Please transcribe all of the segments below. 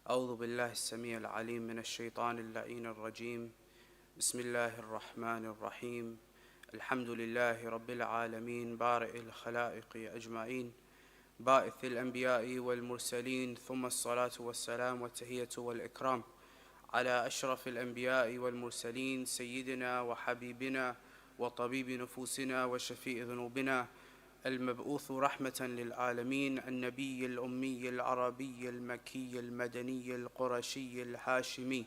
أعوذ بالله السميع العليم من الشيطان اللعين الرجيم بسم الله الرحمن الرحيم الحمد لله رب العالمين بارئ الخلائق أجمعين باعث الأنبياء والمرسلين ثم الصلاة والسلام والتحية والإكرام على أشرف الأنبياء والمرسلين سيدنا وحبيبنا وطبيب نفوسنا وشفيء ذنوبنا المبعوث رحمة للعالمين النبي الأمي العربي المكي المدني القرشي الهاشمي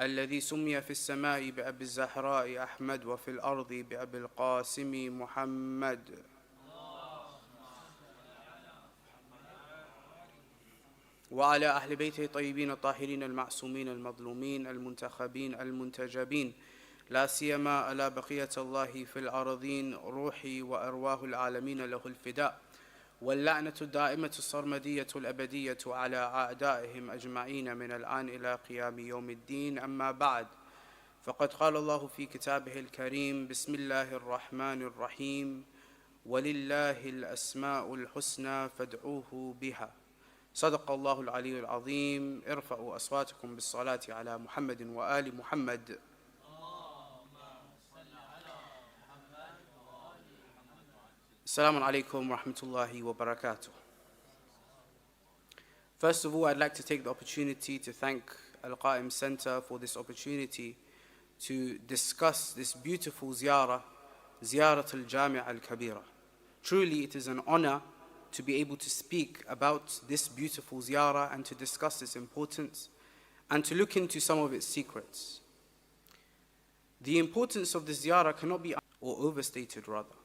الذي سمي في السماء بأبي الزهراء أحمد وفي الأرض بأبي القاسم محمد وعلى أهل بيته الطيبين الطاهرين المعصومين المظلومين المنتخبين المنتجبين لا سيما على بقية الله في الأرضين روحي وأرواح العالمين له الفداء واللعنة الدائمة الصرمدية الأبدية على أعدائهم أجمعين من الآن إلى قيام يوم الدين أما بعد فقد قال الله في كتابه الكريم بسم الله الرحمن الرحيم ولله الأسماء الحسنى فادعوه بها صدق الله العلي العظيم ارفعوا أصواتكم بالصلاة على محمد وآل محمد Assalamu alaikum wa rahmatullahi wa barakatuh. First of all, I'd like to take the opportunity to thank al-Quaim Centre for this opportunity to discuss this beautiful ziyarah, Ziyarat al-Jami'a al-Kabirah. Truly, it is an honor to be able to speak about this beautiful ziyarah and to discuss its importance and to look into some of its secrets. The importance of this ziyarah cannot be overstated rather.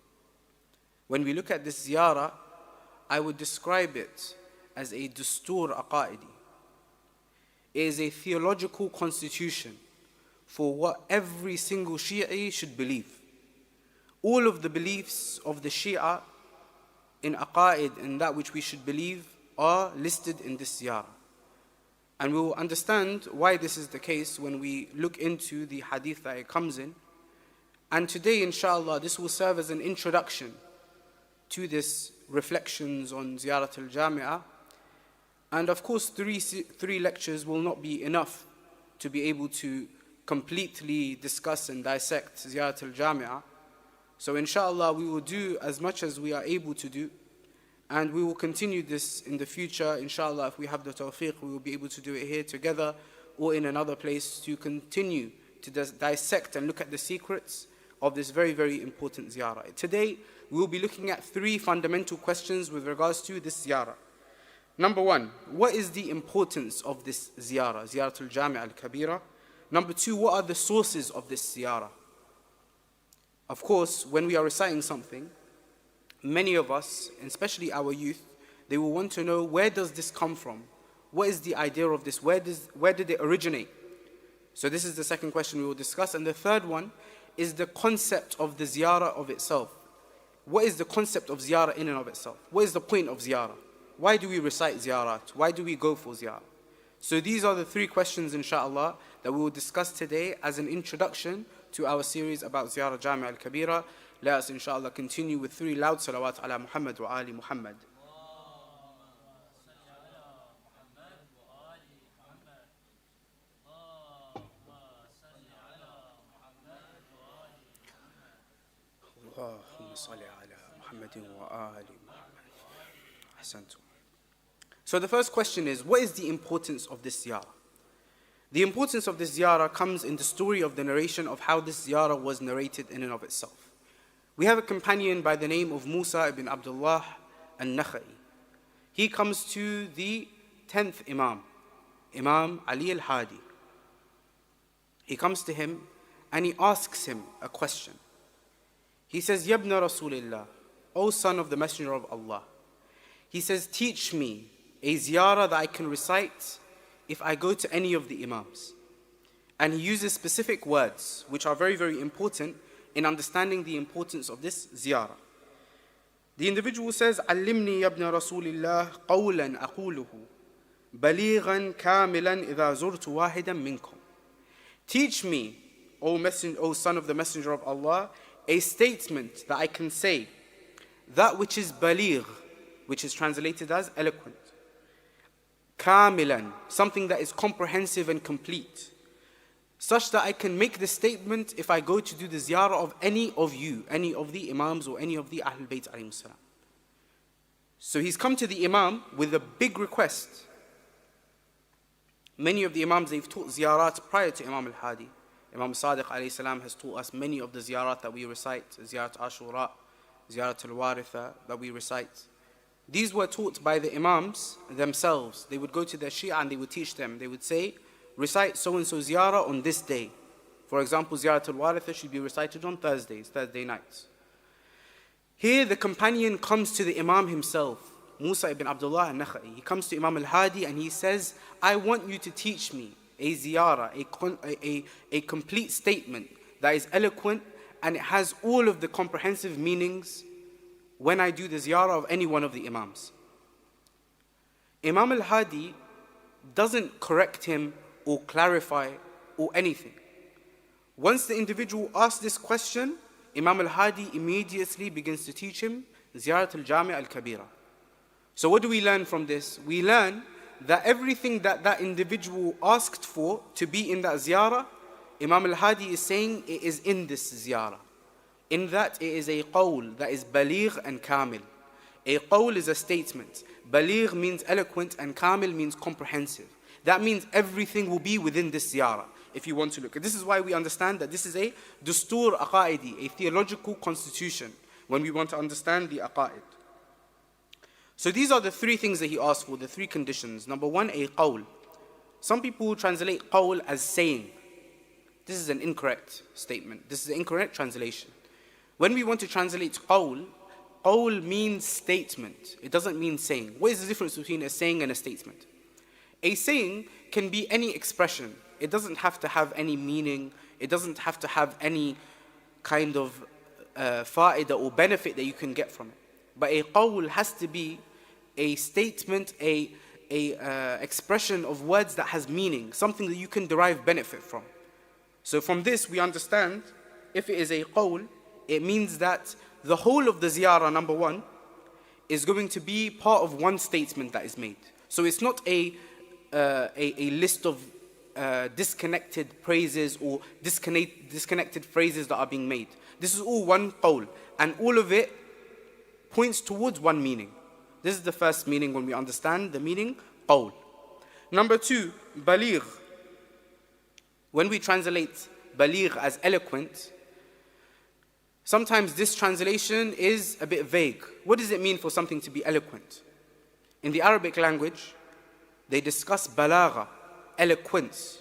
When we look at this ziyarah, I would describe it as a dustur aqaidi. It is a theological constitution for what every single Shi'i should believe. All of the beliefs of the Shi'a in aqaid and that which we should believe are listed in this ziyarah. And we will understand why this is the case when we look into the hadith that it comes in. And today, inshallah, this will serve as an introduction to this reflections on Ziyarat al-Jami'a. And of course, three lectures will not be enough to be able to completely discuss and dissect Ziyarat al-Jami'a. So inshallah, we will do as much as we are able to do, and we will continue this in the future. Inshallah, if we have the tawfiq, we will be able to do it here together or in another place to continue to dissect and look at the secrets of this very, very important ziyarah. Today, we will be looking at three fundamental questions with regards to this ziyarah. Number one, what is the importance of this ziyarah, Ziyarat al-Jami'a al-Kabirah? Number two, what are the sources of this ziyarah? Of course, when we are reciting something, many of us, especially our youth, they will want to know, where does this come from? What is the idea of this? Where did it originate? So this is the second question we will discuss. And the third one is the concept of the ziyarah of itself. What is the concept of ziyarah in and of itself? What is the point of ziyarah? Why do we recite ziyarat? Why do we go for ziyarah? So these are the three questions, inshallah, that we will discuss today as an introduction to our series about Ziyarat al-Jami'a al-Kabirah. Let us, inshallah, continue with three loud salawat ala Muhammad wa ali Muhammad. So the first question is, what is the importance of this ziyarah? The importance of this ziyarah comes in the story of the narration of how this ziyarah was narrated in and of itself. We have a companion by the name of Musa ibn Abdullah al-Nakhai. He comes to the 10th Imam, Imam Ali al-Hadi. He comes to him and he asks him a question. He says, Yabna Rasulillah, O son of the Messenger of Allah. He says, teach me a ziyarah that I can recite if I go to any of the Imams. And he uses specific words which are very, very important in understanding the importance of this ziyarah. The individual says, Allimni yabna Rasulillah qawlan aquluhu Baleeghan kamilan idha zurtu wahidan minkum. Teach me, O son of the Messenger of Allah, a statement that I can say, that which is Baleegh, which is translated as eloquent, كاملا, something that is comprehensive and complete, such that I can make the statement if I go to do the ziyarah of any of you, any of the Imams or any of the Ahlulbayt alayhim salam. So he's come to the Imam with a big request. Many of the Imams, they've taught ziyarat prior to Imam al-Hadi. Imam Sadiq alayhi salam has taught us many of the ziyarat that we recite, ziyarat Ashura, ziyarat al-Waritha that we recite. These were taught by the Imams themselves. They would go to their Shi'a and they would teach them. They would say, recite so-and-so ziyarah on this day. For example, ziyarat al-Waritha should be recited on Thursdays, Thursday nights. Here the companion comes to the Imam himself, Musa ibn Abdullah al-Nakhai. He comes to Imam al-Hadi and he says, I want you to teach me a ziyarah, a complete statement that is eloquent and it has all of the comprehensive meanings when I do the ziyarah of any one of the Imams. Imam al-Hadi doesn't correct him or clarify or anything. Once the individual asks this question, Imam al-Hadi immediately begins to teach him Ziyarat al-Jami'a al-Kabirah. So what do we learn from this? We learn that everything that that individual asked for to be in that ziyarah, Imam al-Hadi is saying it is in this ziyarah. In that it is a qawl that is Baleegh and kamil. A qawl is a statement. Baleegh means eloquent and kamil means comprehensive. That means everything will be within this ziyarah. If you want to look. This is why we understand that this is a dustur aqaidi, a theological constitution, when we want to understand the aqaid. So these are the three things that he asked for, the three conditions. Number one, a qawl. Some people translate qawl as saying. This is an incorrect statement. This is an incorrect translation. When we want to translate qawl, qawl means statement. It doesn't mean saying. What is the difference between a saying and a statement? A saying can be any expression. It doesn't have to have any meaning. It doesn't have to have any kind of fa'idah or benefit that you can get from it. But a qawl has to be a statement, a expression of words that has meaning, something that you can derive benefit from. So from this we understand, if it is a qawl, it means that the whole of the ziyarah, number one, is going to be part of one statement that is made. So it's not a list of disconnected praises or disconnected phrases that are being made. This is all one qawl, and all of it points towards one meaning. This is the first meaning when we understand the meaning qawl. Number two, Baleegh. When we translate Baleegh as eloquent, sometimes this translation is a bit vague. What does it mean for something to be eloquent? In the Arabic language, they discuss balagha, eloquence.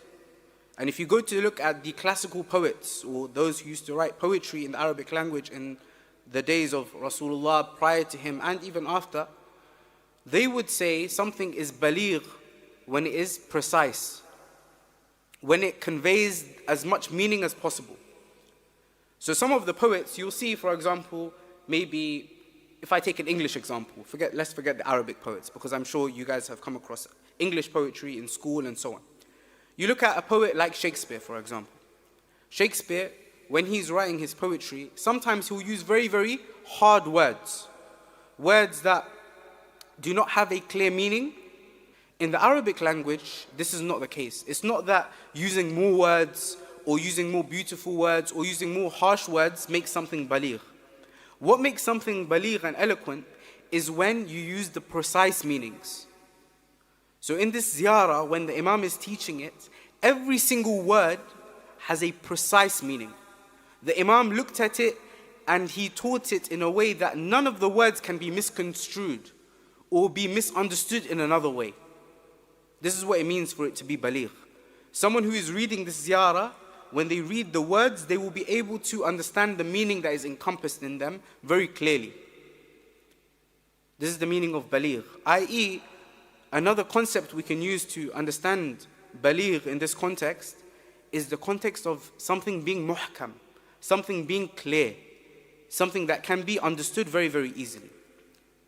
And if you go to look at the classical poets or those who used to write poetry in the Arabic language in the days of Rasulullah, prior to him and even after, they would say something is baleegh when it is precise, when it conveys as much meaning as possible. So some of the poets, you'll see, for example, maybe if I take an English example, let's forget the Arabic poets, because I'm sure you guys have come across English poetry in school and so on. You look at a poet like Shakespeare, for example. Shakespeare, when he's writing his poetry, sometimes he'll use very, very hard words. Words that do not have a clear meaning. In the Arabic language, this is not the case. It's not that using more words or using more beautiful words or using more harsh words makes something baleegh. What makes something baleegh and eloquent is when you use the precise meanings. So in this ziyarah, when the Imam is teaching it, every single word has a precise meaning. The Imam looked at it and he taught it in a way that none of the words can be misconstrued or be misunderstood in another way. This is what it means for it to be baleegh. Someone who is reading this ziyarah, when they read the words, they will be able to understand the meaning that is encompassed in them very clearly. This is the meaning of baleegh, i.e., another concept we can use to understand baleegh in this context is the context of something being muhkam, something being clear, something that can be understood very, very easily.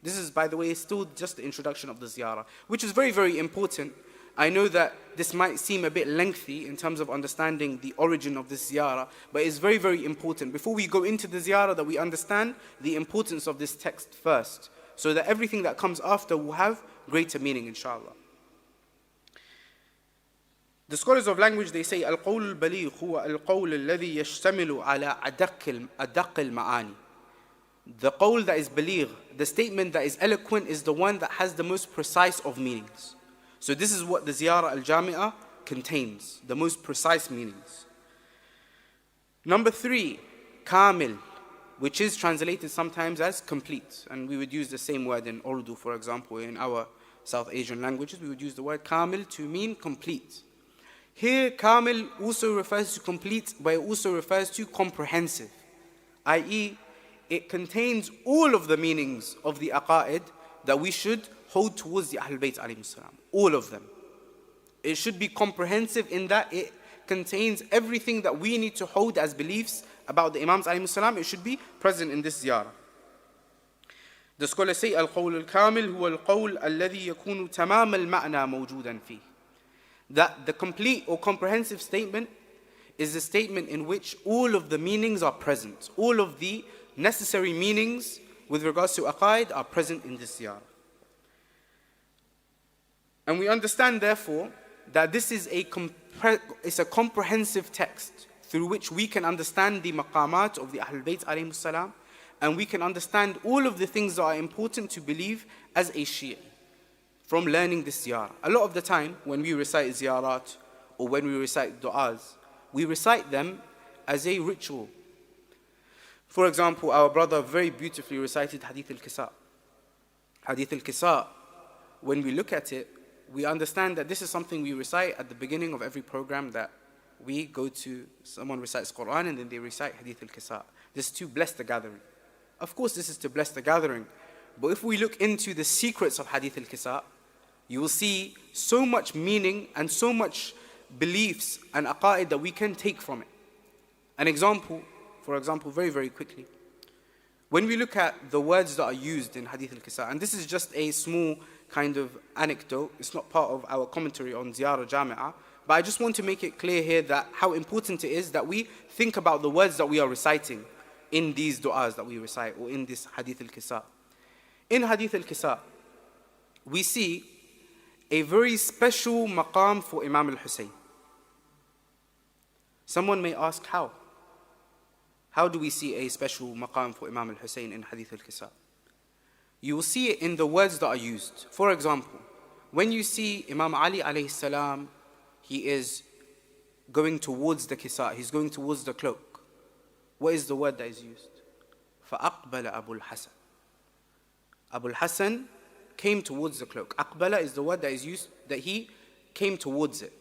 This is, by the way, still just the introduction of the ziyarah, which is very, very important. I know that this might seem a bit lengthy in terms of understanding the origin of this ziyarah, but it's very, very important. Before we go into the ziyarah, that we understand the importance of this text first, so that everything that comes after will have greater meaning, inshallah. The scholars of language, they say, القول البليغ هو القول الذي يشتمل على أدق المعاني. The qawl that is baligh, the statement that is eloquent, is the one that has the most precise of meanings. So this is what the Ziyarah al-Jami'a contains, the most precise meanings. Number 3, kamil, which is translated sometimes as complete. And we would use the same word in Urdu, for example. In our South Asian languages, we would use the word kamil to mean complete. Here, kamil also refers to complete, but it also refers to comprehensive, i.e., it contains all of the meanings of the aqa'id that we should hold towards the Ahlulbayt alayhim salam. All of them. It should be comprehensive in that it contains everything that we need to hold as beliefs about the Imams alayhim salam. It should be present in this ziyarah. The scholars say, القول الكامل هو القول الذي يكون تمام المعنى موجودا فيه. That the complete or comprehensive statement is a statement in which all of the meanings are present. All of the necessary meanings with regards to aqaid are present in this ziyarah. And we understand therefore that this is a comprehensive text through which we can understand the maqamat of the Ahlulbayt alayhim salam, and we can understand all of the things that are important to believe as a Shi'i from learning this ziyarah. A lot of the time when we recite ziyarat or when we recite du'as, we recite them as a ritual. For example, our brother very beautifully recited Hadith al-Kisa. Hadith al-Kisa, when we look at it, we understand that this is something we recite at the beginning of every program that we go to. Someone recites Quran and then they recite Hadith al-Kisa. This is to bless the gathering. Of course, this is to bless the gathering. But if we look into the secrets of Hadith al-Kisa, you will see so much meaning and so much beliefs and aqa'id that we can take from it. An example, for example, very, very quickly. When we look at the words that are used in Hadith al-Kisa, and this is just a small kind of anecdote, it's not part of our commentary on Ziyarah Jami'a, but I just want to make it clear here that how important it is that we think about the words that we are reciting in these du'as that we recite, or in this Hadith al-Kisa. In Hadith al-Kisa, we see a very special maqam for Imam al-Hussein. Someone may ask, how? How do we see a special maqam for Imam al-Hussein in Hadith al-Kisa? You will see it in the words that are used. For example, when you see Imam Ali alayhi salam, he is going towards the Kisa, he's going towards the cloak. What is the word that is used? فَأَقْبَلَ أَبُو الْحَسَنِ. Abu al-Hasan came towards the cloak. Aqbala is the word that is used, that he came towards it.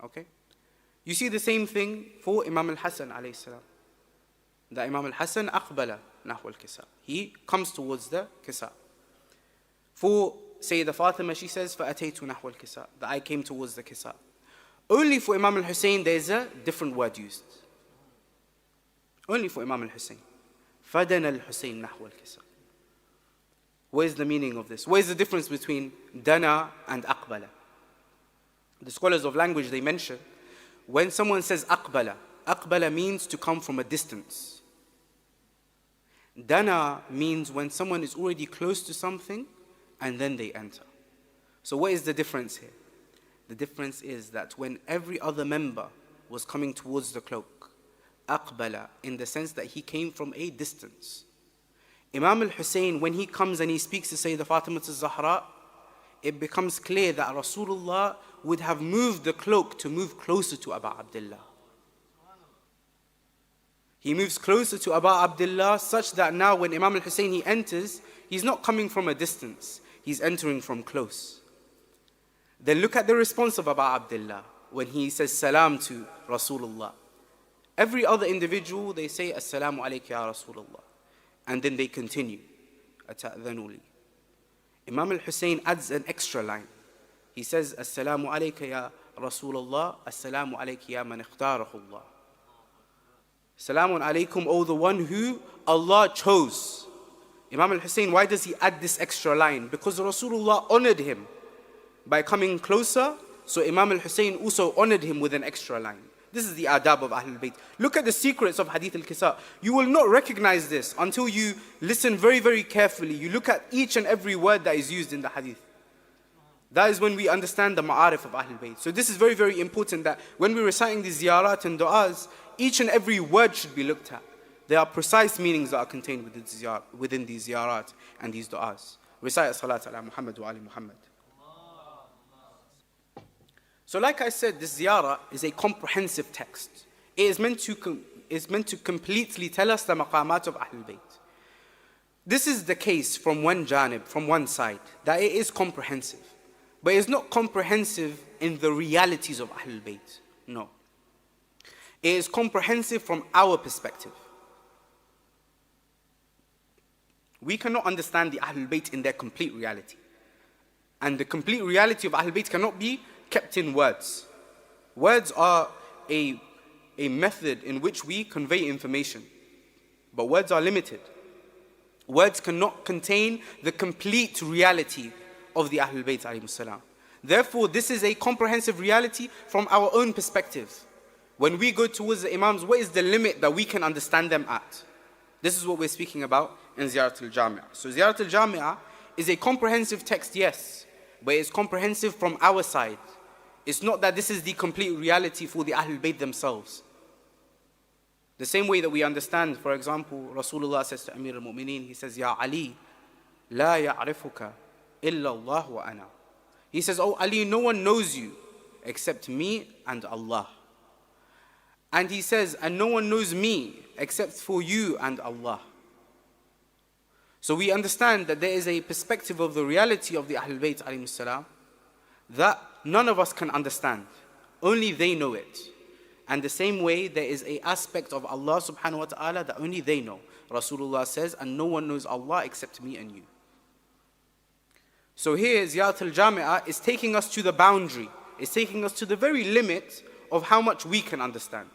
Okay? You see the same thing for Imam al-Hasan alayhi salam. That Imam al-Hasan aqbala nahwa al-Kisa. He comes towards the Kisa. For Sayyidah Fatima, she says, فَأَتَيْتُ نَحْوَ الْكِسَى, that I came towards the Kisa. Only for Imam al-Hussein, there is a different word used. Only for Imam al-Hussein. فَدَنَ الْحُسَيْنِ نَحْوَ الْكِسَى. What is the meaning of this? What is the difference between dana and aqbala? The scholars of language, they mention, when someone says aqbala, aqbala means to come from a distance. Dana means when someone is already close to something and then they enter. So what is the difference here? The difference is that when every other member was coming towards the cloak, aqbala, in the sense that he came from a distance. Imam al-Hussein, when he comes and he speaks to Sayyidah Fatima al-Zahra, it becomes clear that Rasulullah would have moved the cloak to move closer to Abu Abdullah. He moves closer to Abu Abdullah such that now when Imam al-Hussein he enters, he's not coming from a distance, he's entering from close. Then look at the response of Abu Abdullah when he says salam to Rasulullah. Every other individual, they say assalamu alayka ya Rasulullah. And then they continue. أَتَأْذَنُوا لِي. Imam al-Hussein adds an extra line. He says, Assalamu alayka ya Rasulullah, Assalamu alayka ya man ikhtarahu Allah. Salamun alaykum, O the one who Allah chose. Imam al-Hussein, why does he add this extra line? Because Rasulullah honored him by coming closer, so Imam al-Hussein also honored him with an extra line. This is the adab of Ahlul Bayt. Look at the secrets of Hadith al-Kisa. You will not recognize this until you listen very, very carefully. You look at each and every word that is used in the Hadith. That is when we understand the ma'arif of Ahlul Bayt. So this is very, very important that when we're reciting these ziyarat and du'as, each and every word should be looked at. There are precise meanings that are contained within these ziyarat and these du'as. Recite salat ala Muhammad wa ali Muhammad. So like I said, this ziyarah is a comprehensive text. It is meant to completely tell us the maqamat of Ahlul Bayt. This is the case from one janib, from one side, that it is comprehensive. But it is not comprehensive in the realities of Ahlul Bayt. No. It is comprehensive from our perspective. We cannot understand the Ahlul Bayt in their complete reality. And the complete reality of Ahlul Bayt cannot be kept in words. Words are a method in which we convey information. But words are limited. Words cannot contain the complete reality of the Ahlul Bayt alayhimus salam. Therefore, this is a comprehensive reality from our own perspective. When we go towards the Imams, what is the limit that we can understand them at? This is what we're speaking about in Ziyarat al-Jami'a. So Ziyarat al-Jami'a is a comprehensive text, yes, but it's comprehensive from our side. It's not that this is the complete reality for the Ahlul Bayt themselves. The same way that we understand, for example, Rasulullah says to Amir al-Mu'mineen, he says, Ya Ali, la ya'rifuka illa Allah wa ana. He says, oh Ali, no one knows you except me and Allah. And he says, and no one knows me except for you and Allah. So we understand that there is a perspective of the reality of the Ahlul Bayt alayhimus salam that none of us can understand. Only they know it. And the same way there is an aspect of Allah subhanahu wa ta'ala that only they know. Rasulullah says, and no one knows Allah except me and you. So here, Ziyarat al-Jami'a is taking us to the boundary. It's taking us to the very limit of how much we can understand.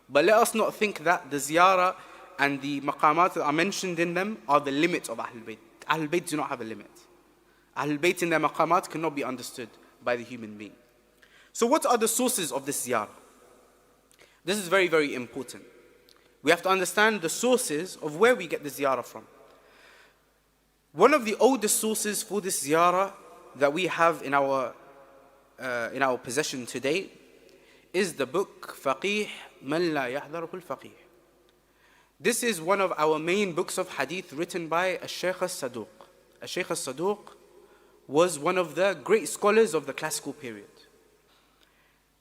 But let us not think that the ziyarah and the maqamat that are mentioned in them are the limits of Ahlul Bayt. Ahlul Bayt do not have a limit. Ahlul Bayt in their maqamat cannot be understood by the human being. So what are the sources of this ziyarah? This is very, very important. We have to understand the sources of where we get the ziyarah from. One of the oldest sources for this ziyarah that we have in our possession today is the book Faqih Man La Yahdhuruhu al-Faqih. This is one of our main books of hadith written by al-Shaykh al-Saduq. Al-Shaykh al-Saduq was one of the great scholars of the classical period.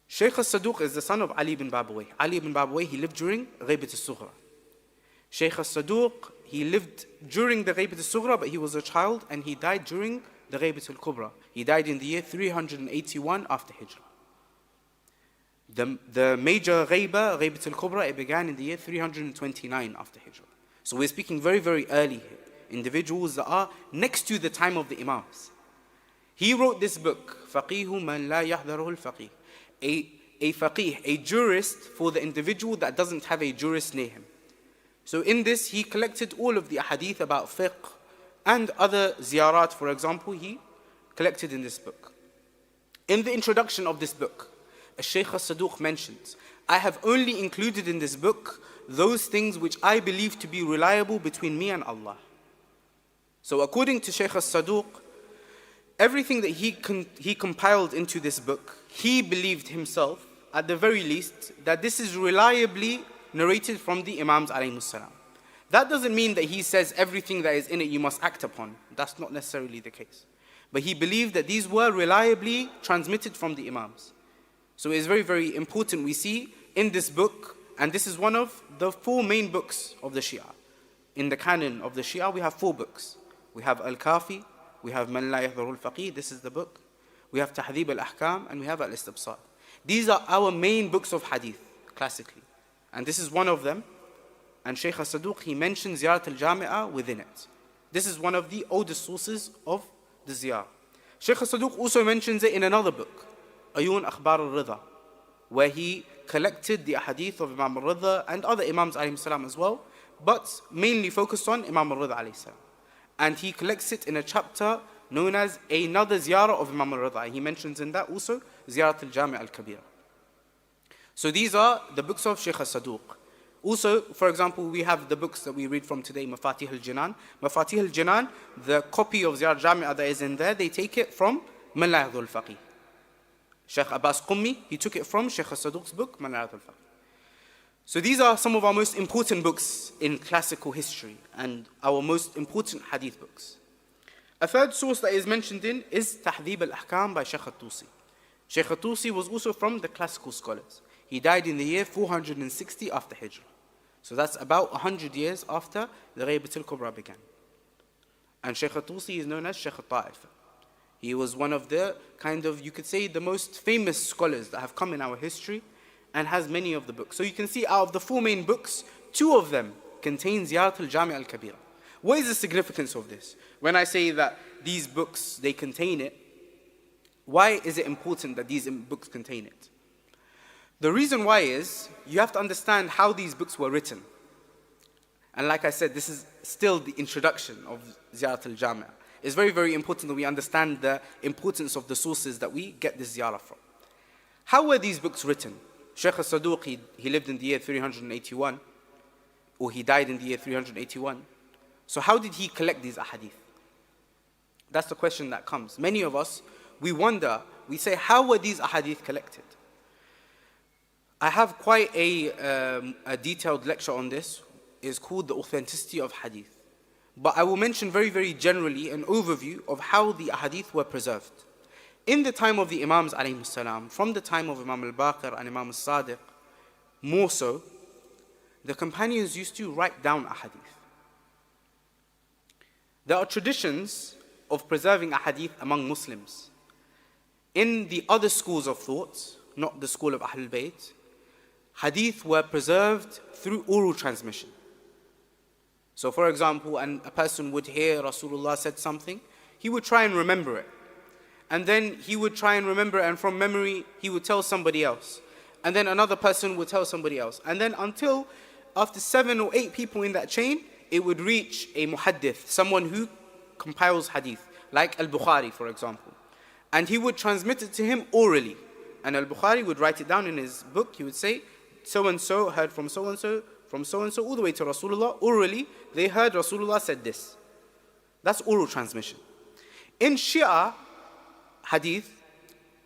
Shaykh al-Saduq is the son of Ali ibn Babawayh. Ali ibn Babawayh, he lived during Ghaybat al-Sughra. Shaykh al-Saduq, he lived during the Ghaybat al-Sughra, but he was a child and he died during the Ghaybat al-Kubra. He died in the year 381 after Hijrah. The major Ghaybat al-Kubra, it began in the year 329 after Hijrah. So we're speaking very, very early here. Individuals that are next to the time of the Imams. He wrote this book, Faqih Man La Yahdhuruhu al-Faqih. A faqih, a jurist for the individual that doesn't have a jurist near him. So in this, he collected all of the hadith about fiqh and other ziyarat, for example, he collected in this book. In the introduction of this book, Shaykh al-Saduq mentions, I have only included in this book those things which I believe to be reliable between me and Allah. So according to Shaykh al-Saduq, everything that he compiled into this book, he believed himself, at the very least, that this is reliably narrated from the Imams alayhimus salam. That doesn't mean that he says everything that is in it you must act upon. That's not necessarily the case. But he believed that these were reliably transmitted from the Imams. So it is very, very important we see in this book, and this is one of the 4 main books of the Shi'a. In the canon of the Shi'a, we have 4 books. We have Al-Kafi, we have Man La Yahdhuruhu al-Faqih, this is the book. We have Tahdhib al-Ahkam, and we have al-Istibsar. These are our main books of hadith, classically. And this is one of them. And Shaykh al-Saduq, he mentions Ziyarat al-Jami'a within it. This is one of the oldest sources of the ziyarah. Shaykh al-Saduq also mentions it in another book, Uyun Akhbar al-Ridha, where he collected the hadith of Imam al-Ridha and other Imams alayhim salam as well, but mainly focused on Imam al-Ridha alayhi salam. And he collects it in a chapter known as another ziyarah of Imam al-Ridha. He mentions in that also Ziyarat al-Jami'a al-Kabirah. So these are the books of Shaykh al-Saduq. Also, for example, we have the books that we read from today, Mafatih al-Jinan. Mafatih al-Jinan, the copy of Ziyarat al-Jami'a that is in there, they take it from Man La Yahdhuruhu al-Faqih. Sheikh Abbas Qummi, he took it from Sheikh Saduq's book, Man La Yahdhuruhu al-Faqih. So these are some of our most important books in classical history and our most important hadith books. A third source that is mentioned in is Tahdhib al-Ahkam by Sheikh al-Tusi. Sheikh al-Tusi was also from the classical scholars. He died in the year 460 after Hijrah. So that's about 100 years after the Ghaybat al-Kubra began. And Sheikh al-Tusi is known as Sheikh al-Ta'ifa. He was one of the you could say, the most famous scholars that have come in our history and has many of the books. So you can see out of the 4 main books, 2 of them contain Ziyarat al-Jami'a al-Kabirah. What is the significance of this? When I say that these books, they contain it, why is it important that these books contain it? The reason why is, you have to understand how these books were written. And like I said, this is still the introduction of Ziyarat al-Jami'a. It's very, very important that we understand the importance of the sources that we get this ziyarah from. How were these books written? Sheikh al-Saduq, he lived in the year 381, or he died in the year 381. So how did he collect these ahadith? That's the question that comes. Many of us, we wonder, we say, how were these ahadith collected? I have quite a detailed lecture on this. It's called the Authenticity of Hadith. But I will mention very, very generally an overview of how the ahadith were preserved. In the time of the Imams alayhim salam, from the time of Imam al-Baqir and Imam al-Sadiq, more so, the companions used to write down ahadith. There are traditions of preserving ahadith among Muslims. In the other schools of thought, not the school of Ahlulbayt, hadith were preserved through oral transmission. So for example, a person would hear Rasulullah said something, he would try and remember it. And then he would try and remember it, and from memory, he would tell somebody else. And then another person would tell somebody else. And then until after 7 or 8 people in that chain, it would reach a muhaddith, someone who compiles hadith, like al-Bukhari, for example. And he would transmit it to him orally. And al-Bukhari would write it down in his book. He would say, so-and-so heard from so-and-so, from so-and-so, all the way to Rasulullah. Orally, they heard Rasulullah said this. That's oral transmission. In Shi'a Hadith,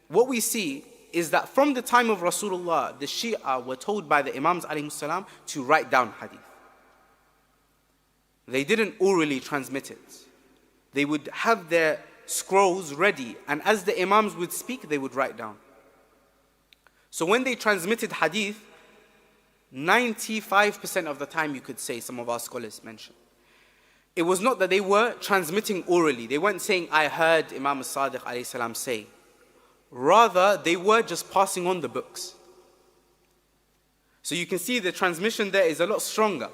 what we see is that from the time of Rasulullah, the Shi'a were told by the Imams alayhim salam to write down hadith. They didn't orally transmit it. They would have their scrolls ready, and as the Imams would speak, they would write down. So when they transmitted hadith, 95% of the time, you could say, some of our scholars mention, it was not that they were transmitting orally. They weren't saying, I heard Imam al-Sadiq alayhi salam say. Rather, they were just passing on the books. So you can see the transmission there is a lot stronger.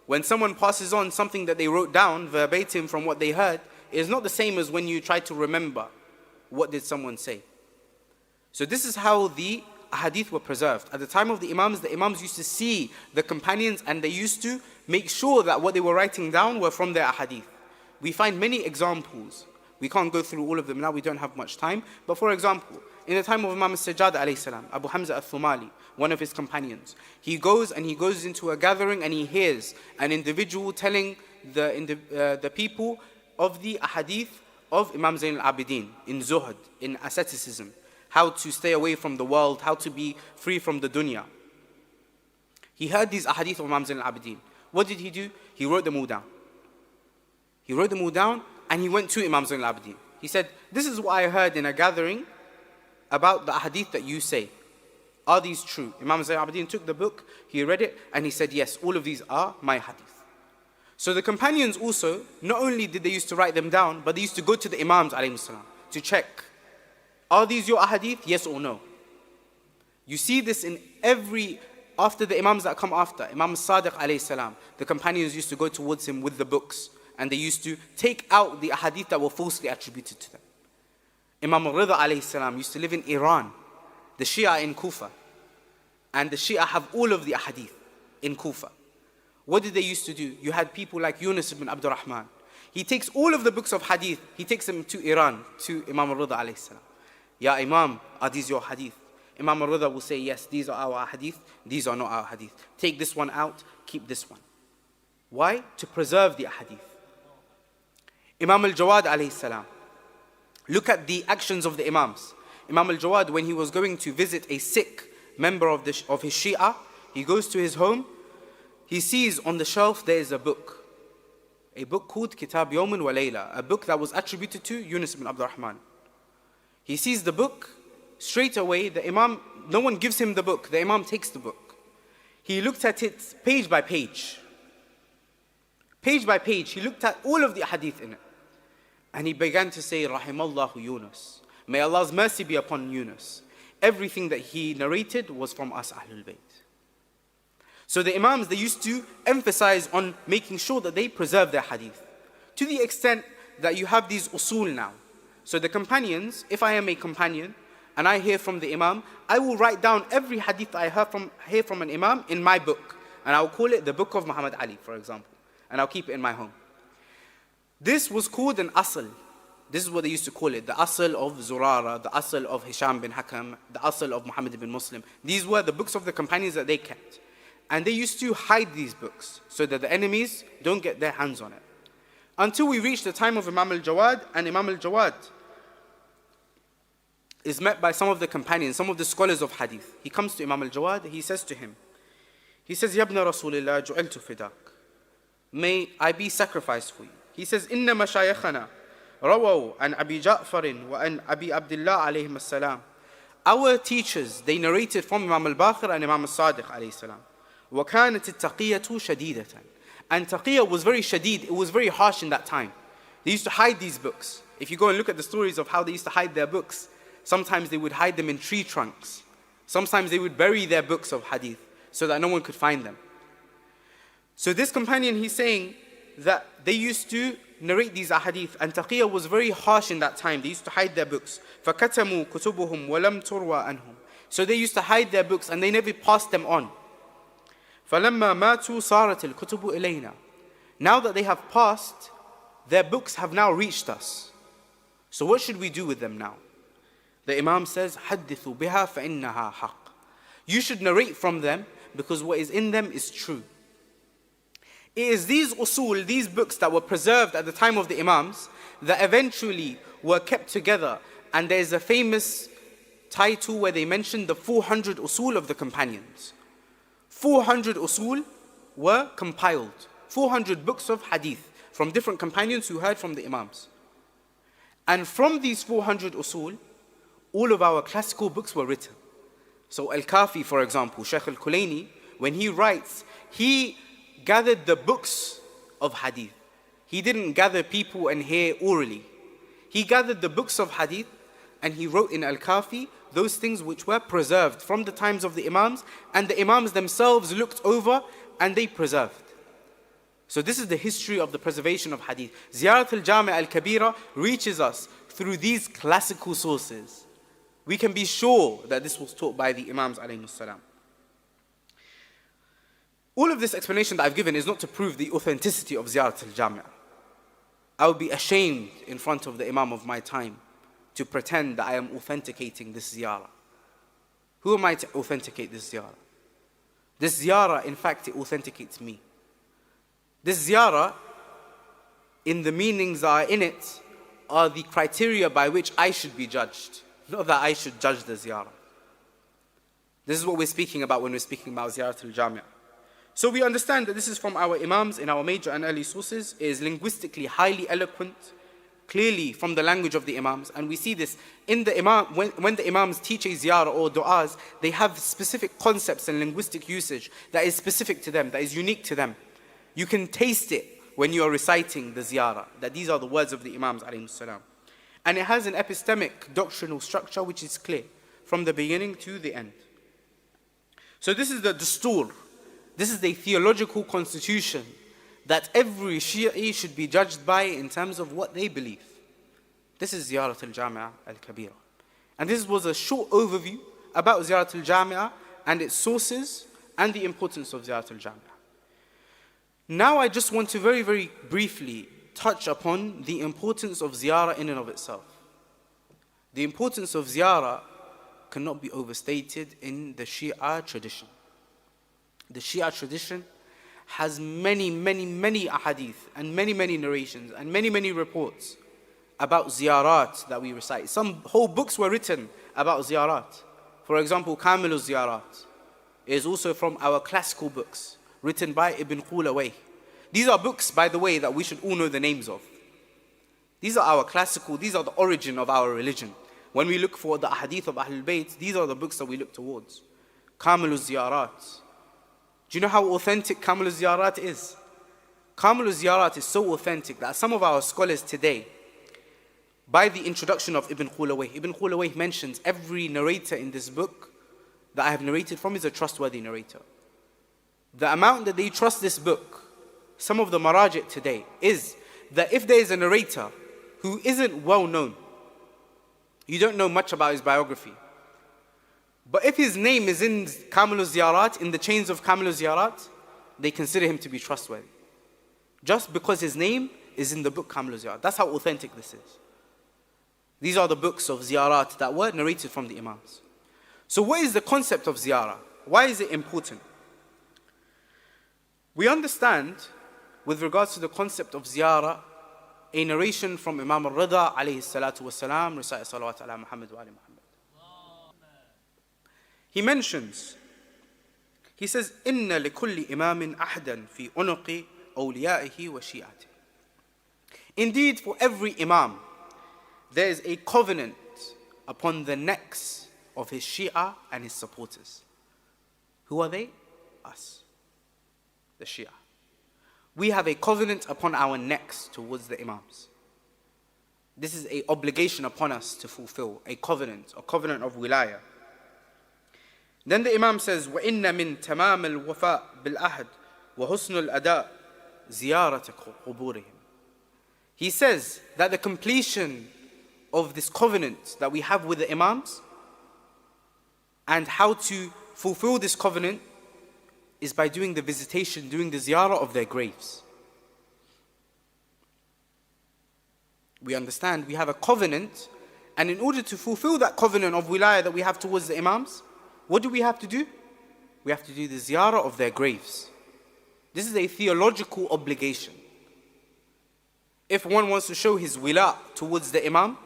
When someone passes on something that they wrote down verbatim from what they heard, it is not the same as when you try to remember what did someone say. So this is how the hadith were preserved. At the time of the Imams used to see the companions, and they used to make sure that what they were writing down were from their hadith. We find many examples. We can't go through all of them now, we don't have much time. But for example, in the time of Imam al-Sajjad alayhi salam, Abu Hamza al-Thumali, one of his companions, he goes into a gathering and he hears an individual telling the people of the hadith of Imam Zayn al-Abidin in zuhd, in asceticism, how to stay away from the world, how to be free from the dunya. He heard these ahadith of Imam Zayn al-Abidin. What did he do? He wrote them all down. He wrote them all down and he went to Imam Zayn al-Abidin. He said, this is what I heard in a gathering about the ahadith that you say. Are these true? Imam Zayn al-Abidin took the book, he read it, and he said, yes, all of these are my hadith. So the companions also, not only did they used to write them down, but they used to go to the Imams alayhim salam to check, are these your ahadith? Yes or no? You see this in after the Imams that come after, Imam al-Sadiq alayhi salam, the companions used to go towards him with the books, and they used to take out the ahadith that were falsely attributed to them. Imam al-Ridha alayhi salam used to live in Iran, the Shia in Kufa, and the Shia have all of the ahadith in Kufa. What did they used to do? You had people like Yunus ibn Abdul Rahman. He takes all of the books of hadith, he takes them to Iran, to Imam al-Ridha alayhi salam. Ya Imam, are these your hadith? Imam al-Ridha will say, yes, these are our hadith, these are not our hadith. Take this one out, keep this one. Why? To preserve the hadith. Imam al-Jawad alayhi salam, Look at the actions of the Imams. Imam al-Jawad, when he was going to visit a sick member of his Shi'a, he goes to his home, he sees on the shelf there is a book called Kitab Yawmun wa Layla, a book that was attributed to Yunus ibn Abdul Rahman. He sees the book, straight away the Imam, no one gives him the book, the Imam takes the book. He looked at it page by page. Page by page, he looked at all of the hadith in it. And he began to say, Rahimallahu Yunus. May Allah's mercy be upon Yunus. Everything that he narrated was from us Ahlulbayt. So the Imams, they used to emphasize on making sure that they preserve their hadith. To the extent that you have these usul now. So the companions, if I am a companion and I hear from the Imam, I will write down every hadith that I hear from an Imam in my book. And I will call it the book of Muhammad Ali, for example. And I'll keep it in my home. This was called an asl. This is what they used to call it. The asl of Zurara, the asl of Hisham bin Hakam, the asl of Muhammad bin Muslim. These were the books of the companions that they kept. And they used to hide these books so that the enemies don't get their hands on it. Until we reach the time of Imam al-Jawad, and Imam al-Jawad is met by some of the companions, some of the scholars of hadith. He comes to Imam al-Jawad, he says to him, he says, Yabna Rasulillah ju'iltu fidak. May I be sacrificed for you. He says, Inna mashayikhana rawaw an Abi Ja'farin wa an Abi Abdullah alayhim as-salam. Our teachers, they narrated from Imam al-Baqir and Imam al-Sadiq alayhi salam. Wa kanat at-taqiyatu shadidatan. And taqiyya was very shadid, it was very harsh in that time. They used to hide these books. If you go and look at the stories of how they used to hide their books, sometimes they would hide them in tree trunks. Sometimes they would bury their books of hadith so that no one could find them. So this companion, he's saying that they used to narrate these ahadith, and taqiyya was very harsh in that time. They used to hide their books. فَكَتَمُوا كُتُبُهُمْ وَلَمْ تُرْوَى أَنْهُمْ. So they used to hide their books and they never passed them on. فَلَمَّا مَاتُوا صَارَتِ الْكُتُبُ إِلَيْنَا. Now that they have passed, their books have now reached us. So what should we do with them now? The Imam says, حَدِّثُوا بِهَا فَإِنَّهَا حَقٌّ. You should narrate from them because what is in them is true. It is these usul, these books that were preserved at the time of the Imams that eventually were kept together. And there is a famous title where they mention the 400 usul of the companions. 400 usul were compiled. 400 books of hadith from different companions who heard from the Imams. And from these 400 usul, all of our classical books were written. So Al-Kafi, for example, Shaykh al-Kulayni, when he writes, he gathered the books of hadith. He didn't gather people and hear orally. He gathered the books of hadith and he wrote in Al-Kafi those things which were preserved from the times of the Imams, and the Imams themselves looked over and they preserved. So this is the history of the preservation of hadith. Ziyarat al-Jami'a al-Kabirah reaches us through these classical sources. We can be sure that this was taught by the Imams alayhi salam. All of this explanation that I've given is not to prove the authenticity of Ziyarat al-Jami'a. I would be ashamed in front of the Imam of my time to pretend that I am authenticating this ziyarah. Who am I to authenticate this ziyarah? This ziyarah, in fact, it authenticates me. This ziyarah, in the meanings that are in it, are the criteria by which I should be judged, not that I should judge the ziyarah. This is what we're speaking about when we're speaking about Ziyarat al-Jami'a. So we understand that this is from our Imams in our major and early sources. It is linguistically highly eloquent, clearly from the language of the Imams. And we see this in the Imam, when the Imams teach a ziyarah or du'as, they have specific concepts and linguistic usage that is specific to them, that is unique to them. You can taste it when you are reciting the ziyarah, that these are the words of the Imams alayhi salam. And it has an epistemic doctrinal structure which is clear from the beginning to the end. So this is the dastur. This is the theological constitution that every Shi'i should be judged by in terms of what they believe. This is Ziyarat al-Jami'a al-Kabirah. And this was a short overview about Ziyarat al-Jami'a and its sources and the importance of Ziyarat al-Jami'a. Now I just want to very, very briefly touch upon the importance of ziyarah in and of itself. The importance of ziyarah cannot be overstated in the Shi'a tradition. The Shi'a tradition has many, many, many ahadith and many, many narrations and many, many reports about ziyarat that we recite. Some whole books were written about ziyarat. For example, Kamil al-Ziyarat is also from our classical books, written by Ibn Qulawayh. These are books, by the way, that we should all know the names of. These are our classical, these are the origin of our religion. When we look for the Hadith of Ahlulbayt, these are the books that we look towards. Kamil al-Ziyarat. Do you know how authentic Kamil al-Ziyarat is? Kamil al-Ziyarat is so authentic that some of our scholars today, by the introduction of Ibn Qulawayh mentions every narrator in this book that I have narrated from is a trustworthy narrator. The amount that they trust this book, some of the marajit today, is that if there is a narrator who isn't well known, you don't know much about his biography, but if his name is in Kamil al-Ziyarat, in the chains of Kamil al-Ziyarat, they consider him to be trustworthy. Just because his name is in the book Kamil al-Ziyarat. That's how authentic this is. These are the books of ziyarat that were narrated from the Imams. So what is the concept of ziyarah? Why is it important? We understand, with regards to the concept of ziyarah, a narration from Imam al-Ridha alayhi salatu wasalam, recite salawat ala Muhammad wa ali Muhammad. He mentions, he says, إِنَّ لِكُلِّ إِمَامٍ أَحْدًا فِي عُنُقِ أَوْلِيَائِهِ وَشِيعَتِهِ. Indeed, for every Imam, there is a covenant upon the necks of his Shi'a and his supporters. Who are they? Us, the Shi'a. We have a covenant upon our necks towards the Imams. This is an obligation upon us to fulfill, a covenant of Wilayah. Then the Imam says, وَإِنَّ مِن تَمَامِ الْوَفَاءِ بِالْأَهْدِ وَحُسْنُ الْأَدَاءِ زِيَارَةَ قُبُورِهِمْ. He says that the completion of this covenant that we have with the Imams and how to fulfill this covenant is by doing the visitation, doing the ziyarah of their graves. We understand we have a covenant, and in order to fulfill that covenant of wilayah that we have towards the Imams, what do we have to do? We have to do the ziyarah of their graves. This is a theological obligation. If one wants to show his wila towards the Imam,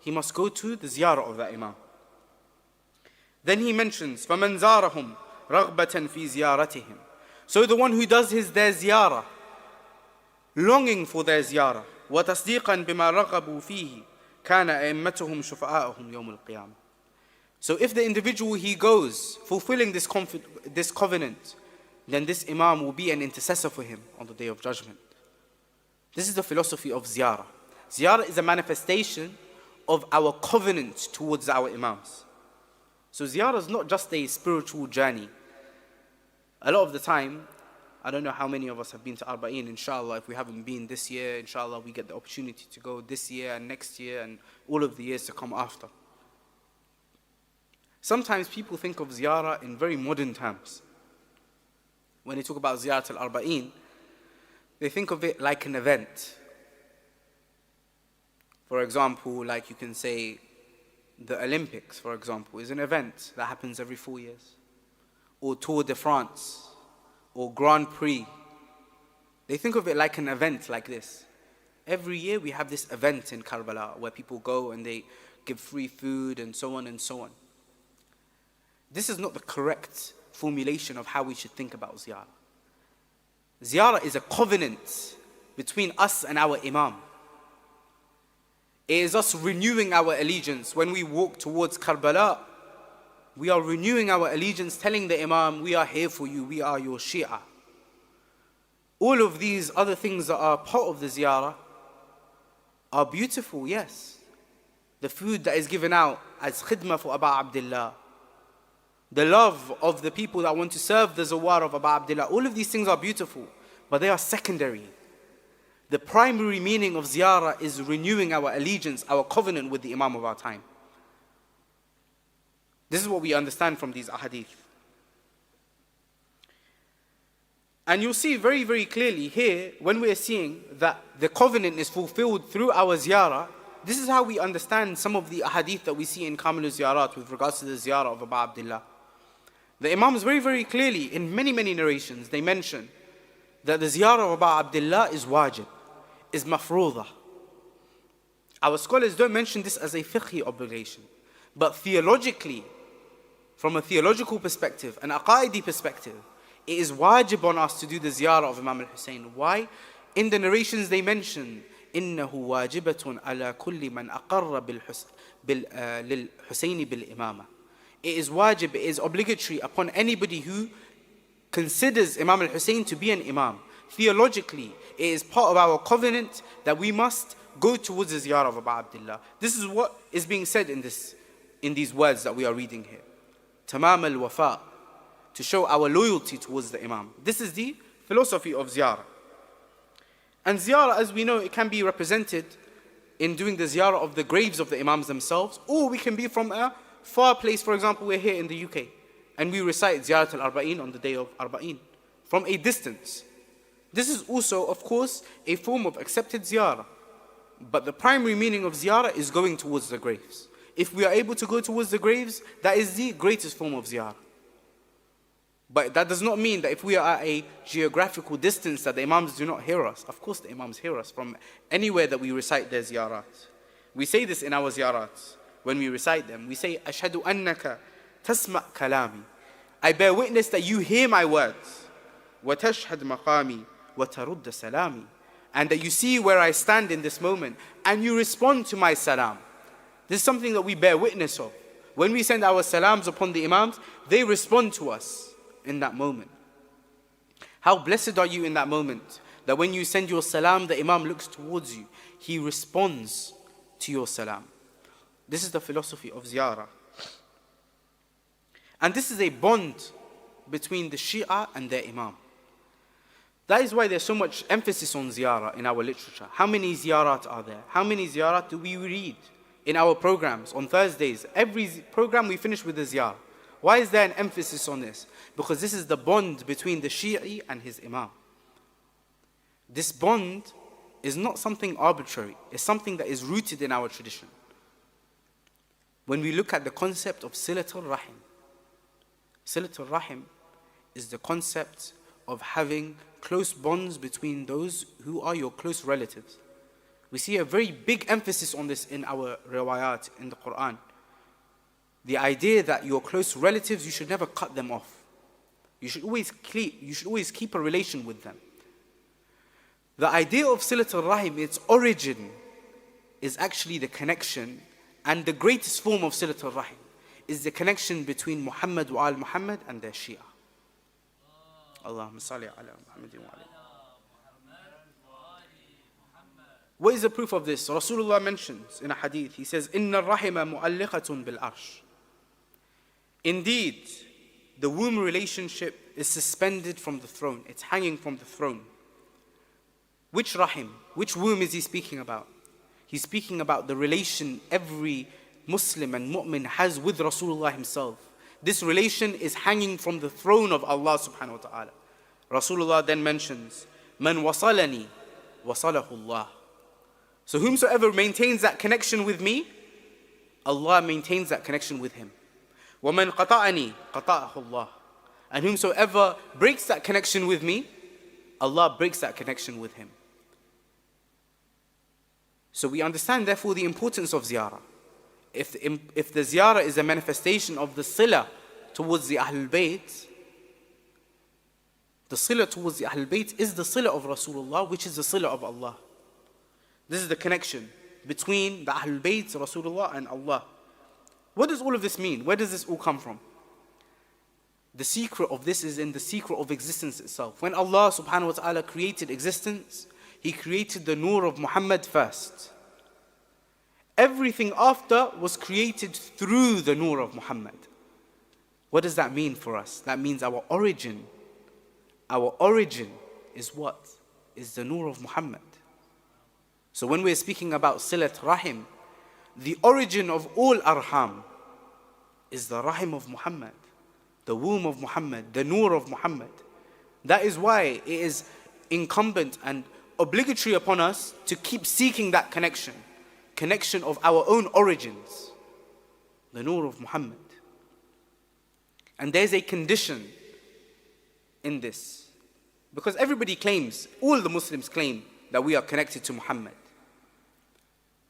he must go to the ziyarah of that Imam. Then he mentions, فَمَنْ زَارَهُمْ رَغْبَةً فِي زِيَارَتِهِمْ. So the one who does their ziyarah, longing for their ziyarah, وَتَصْدِيقًا بِمَا رَغَبُوا فِيهِ كَانَ أَئِمَّتُهُمْ شُفَعَاءُهُمْ يَوْمُ الْقِيَامَةِ. So if the individual he goes, fulfilling this covenant, then this Imam will be an intercessor for him on the Day of Judgment. This is the philosophy of ziyarah. Ziyarah is a manifestation of our covenant towards our Imams. So ziyarah is not just a spiritual journey. A lot of the time, I don't know how many of us have been to Arba'een, inshallah. If we haven't been this year, inshallah, we get the opportunity to go this year and next year and all of the years to come after. Sometimes people think of ziyarah in very modern terms. When they talk about ziyarat al-Arba'een, they think of it like an event. For example, like you can say, the Olympics, for example, is an event that happens every 4 years. Or Tour de France, or Grand Prix. They think of it like an event like this. Every year we have this event in Karbala where people go and they give free food and so on and so on. This is not the correct formulation of how we should think about ziyarah. Ziyarah is a covenant between us and our Imam. It is us renewing our allegiance. When we walk towards Karbala, we are renewing our allegiance, telling the Imam, we are here for you, we are your Shi'a. All of these other things that are part of the ziyarah are beautiful, yes. The food that is given out as khidmah for Abu Abdullah, the love of the people that want to serve the zawar of Abu Abdullah, all of these things are beautiful, but they are secondary. The primary meaning of ziyarah is renewing our allegiance, our covenant with the Imam of our time. This is what we understand from these ahadith. And you'll see very, very clearly here, when we are seeing that the covenant is fulfilled through our ziyarah, this is how we understand some of the ahadith that we see in Kamil al-Ziyarat with regards to the ziyarah of Abu Abdullah. The Imams very, very clearly, in many, many narrations, they mention that the ziyarah of Abu Abdullah is wajib, is mafruḍah. Our scholars don't mention this as a fiqhi obligation, but theologically, from a theological perspective, an aqaidi perspective, it is wajib on us to do the ziyarah of Imam al-Hussein. Why? In the narrations they mention, إِنَّهُ وَاجِبَةٌ عَلَى كُلِّ مَنْ أَقَرَّ لِلْحُسَيْنِ بِالْإِمَامَةِ. It is wajib, it is obligatory upon anybody who considers Imam al-Hussein to be an imam. Theologically, it is part of our covenant that we must go towards the ziyarah of Abu Abdullah. This is what is being said in these words that we are reading here. Tamam al-wafa, to show our loyalty towards the imam. This is the philosophy of ziyarah. And ziyarah, as we know, it can be represented in doing the ziyarah of the graves of the imams themselves, or we can be from a far place. For example, we're here in the UK, and we recite Ziyarat al-Arba'in on the day of Arba'in, from a distance. This is also, of course, a form of accepted ziyarah. But the primary meaning of ziyarah is going towards the graves. If we are able to go towards the graves, that is the greatest form of ziyarah. But that does not mean that if we are at a geographical distance that the imams do not hear us. Of course the imams hear us from anywhere that we recite their ziyarat. We say this in our ziyarat. When we recite them, we say, Ashhadu annaka tasma' kalami. I bear witness that you hear my words. Wa tashhad maqami wa tarudda salami. And that you see where I stand in this moment, and you respond to my salam. This is something that we bear witness of. When we send our salams upon the imams, they respond to us in that moment. How blessed are you in that moment, that when you send your salam, the imam looks towards you. He responds to your salam. This is the philosophy of ziyarah. And this is a bond between the Shi'a and their imam. That is why there's so much emphasis on ziyarah in our literature. How many ziyarat are there? How many ziyarat do we read in our programs on Thursdays? Every program we finish with a ziyarah. Why is there an emphasis on this? Because this is the bond between the Shi'i and his imam. This bond is not something arbitrary. It's something that is rooted in our tradition. When we look at the concept of Silat al-Rahim, Silat al-Rahim is the concept of having close bonds between those who are your close relatives. We see a very big emphasis on this in our riwayat in the Quran. The idea that your close relatives, you should never cut them off. You should always keep a relation with them. The idea of Silat al-Rahim, its origin, is actually the connection, and the greatest form of Silat al-Rahim is the connection between Muhammad wa al-Muhammad and their Shia. Allahumma salli ala Muhammadin wa alayhi. What is the proof of this? Rasulullah mentions in a hadith, he says, Inna al-Rahima mu'alliqatun bil-arsh. Indeed, the womb relationship is suspended from the throne. It's hanging from the throne. Which Rahim? Which womb is he speaking about? He's speaking about the relation every Muslim and mu'min has with Rasulullah himself. This relation is hanging from the throne of Allah subhanahu wa ta'ala. Rasulullah then mentions, Man wasalani, wasalahu Allah. So whomsoever maintains that connection with me, Allah maintains that connection with him. وَمَنْ قَطَعَنِي قَطَعَهُ اللَّهُ. And whomsoever breaks that connection with me, Allah breaks that connection with him. So we understand therefore the importance of ziyarah. If the ziyarah is a manifestation of the sila towards the Ahlulbayt, the sila towards the Ahlulbayt is the sila of Rasulullah, which is the sila of Allah. This is the connection between the Ahlulbayt, Rasulullah and Allah. What does all of this mean? Where does this all come from? The secret of this is in the secret of existence itself. When Allah subhanahu wa ta'ala created existence, He created the nur of Muhammad first. Everything after was created through the nur of Muhammad. What does that mean for us? That means our origin is what? Is the nur of Muhammad. So when we're speaking about Silat Rahim, the origin of all arham is the Rahim of Muhammad, the womb of Muhammad, the nur of Muhammad. That is why it is incumbent and obligatory upon us to keep seeking that connection of our own origins, the nur of Muhammad. And there's a condition in this, because everybody claims, all the Muslims claim that we are connected to Muhammad.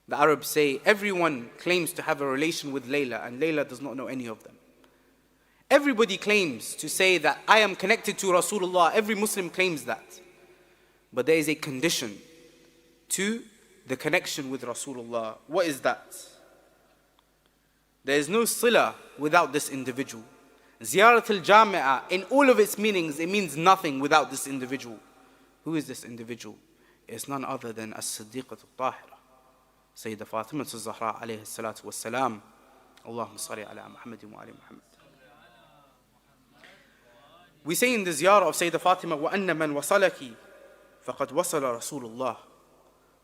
The Arabs say everyone claims to have a relation with Layla, and Layla does not know any of them. Everybody claims to say that I am connected to Rasulullah. Every Muslim claims that. But there is a condition to the connection with Rasulullah. What is that? There is no sila without this individual. Ziyarat al-Jami'a, in all of its meanings, it means nothing without this individual. Who is this individual? It's none other than as-Siddiqat al-Tahira, Sayyidah Fatima al-Zahra alayhi salatu was-salam. Allahumma salli ala Muhammadin wa ali Muhammad. We say in the ziyarah of Sayyidah Fatima, وَأَنَّ مَنْ وَصَلَكِ فَقَدْ وَصَلَ رَسُولُ اللَّهِ.